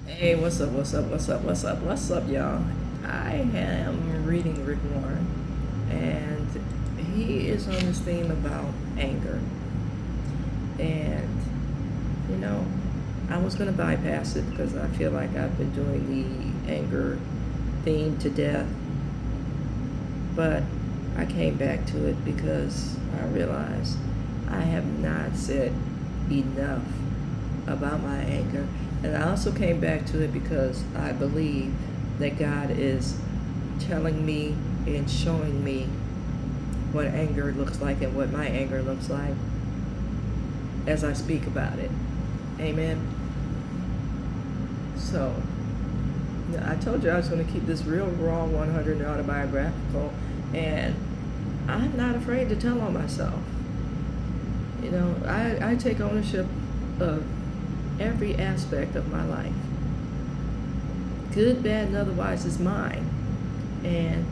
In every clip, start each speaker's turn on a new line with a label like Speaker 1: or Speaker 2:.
Speaker 1: Hey, what's up, y'all? I am reading Rick Warren, and he is on this theme about anger. And, you know, I was going to bypass it because I feel like I've been doing the anger theme to death. But I came back to it because I realized I have not said enough about my anger. And I also came back to it because I believe that God is telling me and showing me what anger looks like and what my anger looks like as I speak about it. Amen. So, I told you I was going to keep this real raw 100 autobiographical, and I'm not afraid to tell on myself. I take ownership of every aspect of my life. Good, bad, and otherwise is mine. And,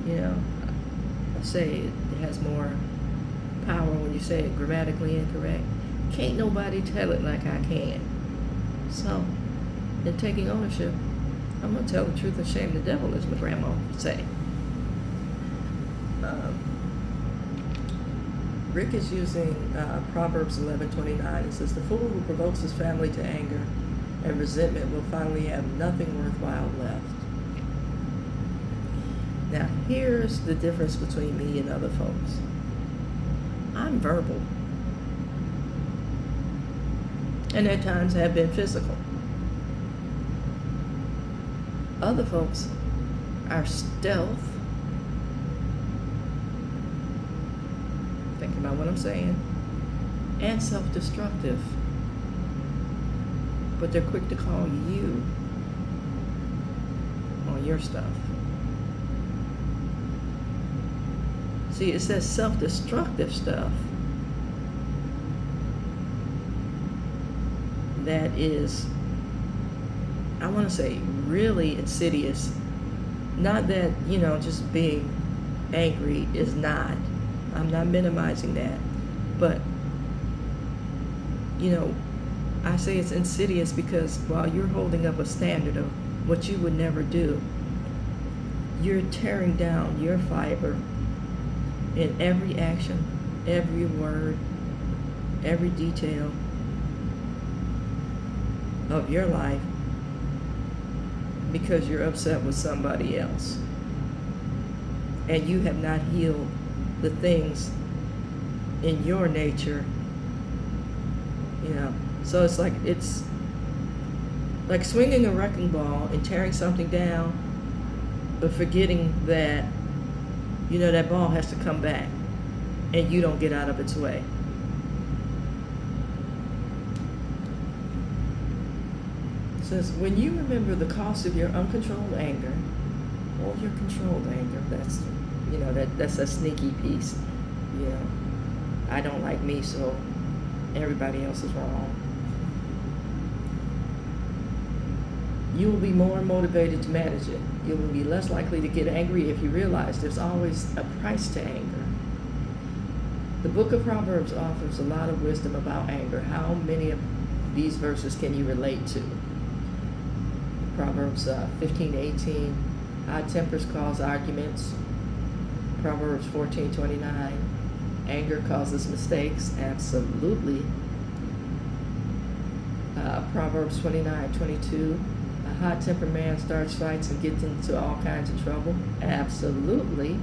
Speaker 1: I say it has more power when you say it grammatically incorrect. Can't nobody tell it like I can. So, in taking ownership, I'm going to tell the truth and shame the devil, as my grandma would say. Rick is using Proverbs 11:29. It says, "The fool who provokes his family to anger and resentment will finally have nothing worthwhile left." Now, here's the difference between me and other folks. I'm verbal, and at times have been physical. Other folks are stealth. Think about what I'm saying. And self-destructive. But they're quick to call you on your stuff. See, it says self-destructive stuff that is, I want to say, really insidious. Not that, just being angry is not. I'm not minimizing that. But, I say it's insidious because while you're holding up a standard of what you would never do, you're tearing down your fiber in every action, every word, every detail of your life because you're upset with somebody else. And you have not healed the things in your nature, So it's like swinging a wrecking ball and tearing something down, but forgetting that, that ball has to come back and you don't get out of its way. It says, when you remember the cost of your uncontrolled anger or your controlled anger, that's a sneaky piece. I don't like me, so everybody else is wrong. You will be more motivated to manage it. You will be less likely to get angry if you realize there's always a price to anger. The book of Proverbs offers a lot of wisdom about anger. How many of these verses can you relate to? Proverbs 15:18, odd tempers cause arguments. Proverbs 14:29, anger causes mistakes. Absolutely. Proverbs 29:22, a hot-tempered man starts fights and gets into all kinds of trouble. Absolutely.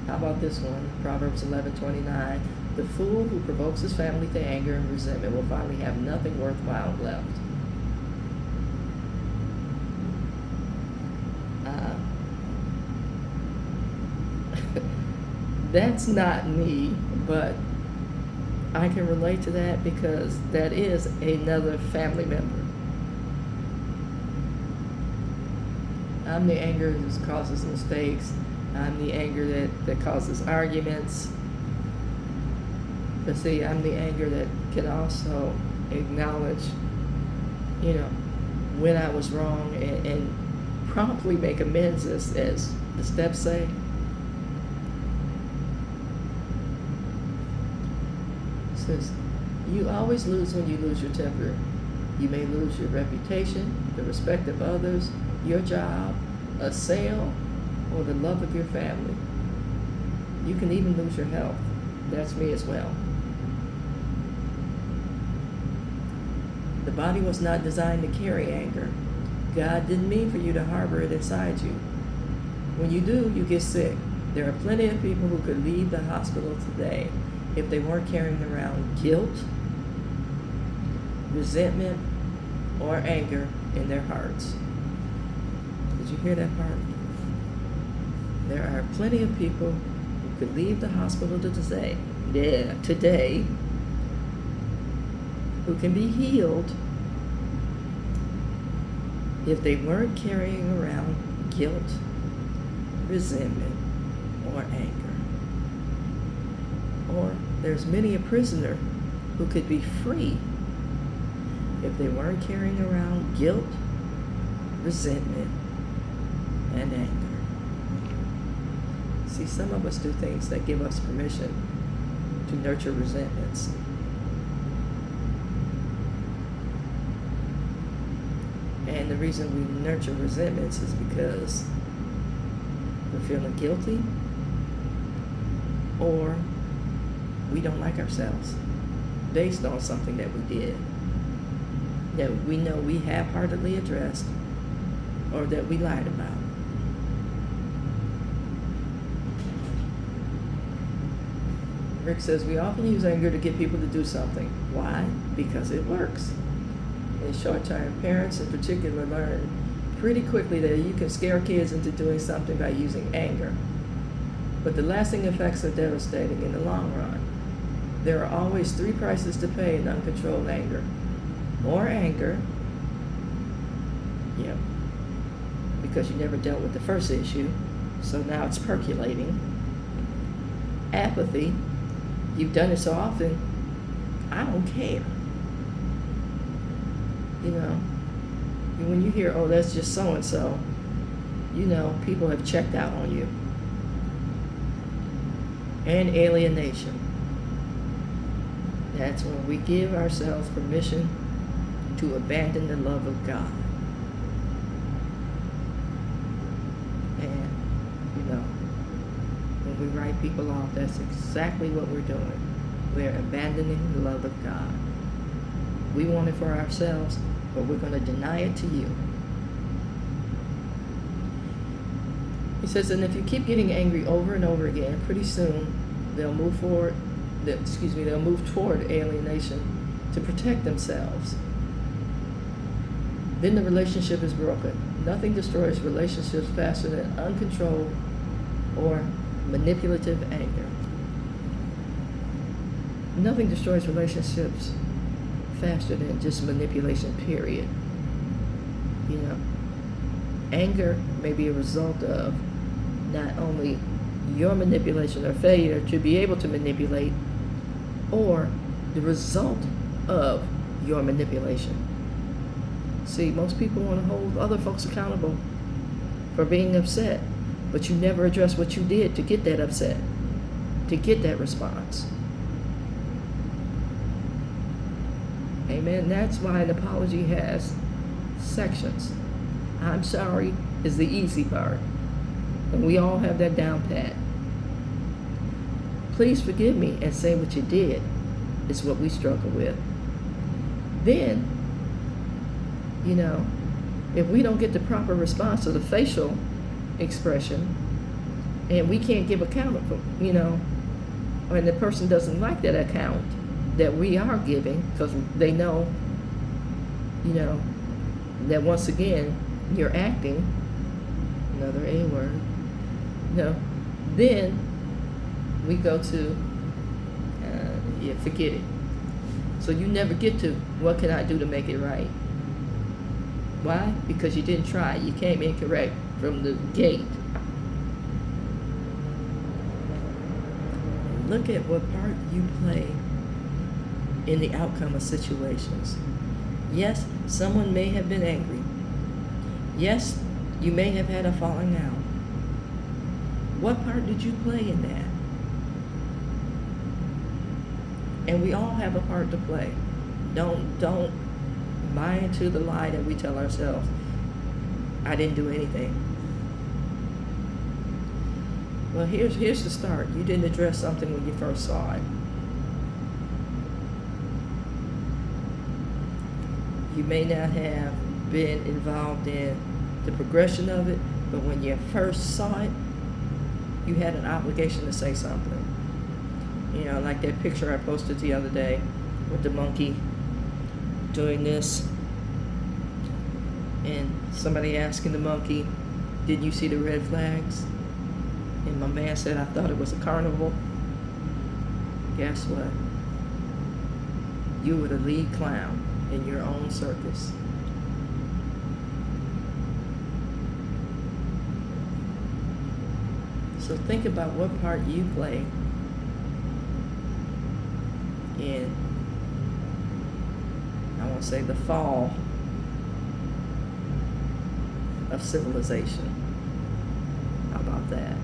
Speaker 1: How about this one? Proverbs 11:29, the fool who provokes his family to anger and resentment will finally have nothing worthwhile left. That's not me, but I can relate to that because that is another family member. I'm the anger that causes mistakes. I'm the anger that causes arguments. But see, I'm the anger that can also acknowledge, when I was wrong and promptly make amends, as the steps say. It says, You always lose when you lose your temper. You may lose your reputation, the respect of others, your job, a sale, or the love of your family. You can even lose your health. That's me as well. The body was not designed to carry anger. God didn't mean for you to harbor it inside you. When you do, you get sick. There are plenty of people who could leave the hospital today if they weren't carrying around guilt, resentment, or anger in their hearts. Did you hear that part? There are plenty of people who could leave the hospital today who can be healed if they weren't carrying around guilt, resentment, or anger. Or there's many a prisoner who could be free if they weren't carrying around guilt, resentment, and anger. See, some of us do things that give us permission to nurture resentments. And the reason we nurture resentments is because we're feeling guilty or we don't like ourselves based on something that we did that we know we half-heartedly addressed or that we lied about. Rick says we often use anger to get people to do something. Why? Because it works. In short time, parents in particular learn pretty quickly that you can scare kids into doing something by using anger. But the lasting effects are devastating in the long run. There are always 3 prices to pay in uncontrolled anger. More anger, because you never dealt with the first issue, so now it's percolating. Apathy, you've done it so often, I don't care. When you hear, oh, that's just so-and-so, people have checked out on you. And alienation. That's when we give ourselves permission to abandon the love of God. And, when we write people off, that's exactly what we're doing. We're abandoning the love of God. We want it for ourselves, but we're going to deny it to you. He says, and if you keep getting angry over and over again, pretty soon they'll move toward alienation to protect themselves. Then the relationship is broken. Nothing destroys relationships faster than uncontrolled or manipulative anger. Nothing destroys relationships faster than just manipulation, period. Anger may be a result of not only your manipulation or failure to be able to manipulate, or the result of your manipulation. See, most people want to hold other folks accountable for being upset, but you never address what you did to get that upset, to get that response. Amen. That's why an apology has sections. I'm sorry is the easy part, and we all have that down pat. Please forgive me and say what you did is what we struggle with. Then, if we don't get the proper response to the facial expression, and we can't give account of, and the person doesn't like that account that we are giving, because they know, that once again, you're acting, another A word, then we go to, forget it. So you never get to, what can I do to make it right? Why? Because you didn't try. You came incorrect from the gate. Look at what part you play in the outcome of situations. Yes, someone may have been angry. Yes, you may have had a falling out. What part did you play in that? And we all have a part to play. Don't buy into the lie that we tell ourselves. I didn't do anything. Well, here's the start. You didn't address something when you first saw it. You may not have been involved in the progression of it, but when you first saw it, you had an obligation to say something. You know, like that picture I posted the other day with the monkey doing this, and somebody asking the monkey, did you see the red flags? And my man said, I thought it was a carnival. Guess what? You were the lead clown in your own circus. So think about what part you play in, I won't say the fall of civilization. How about that?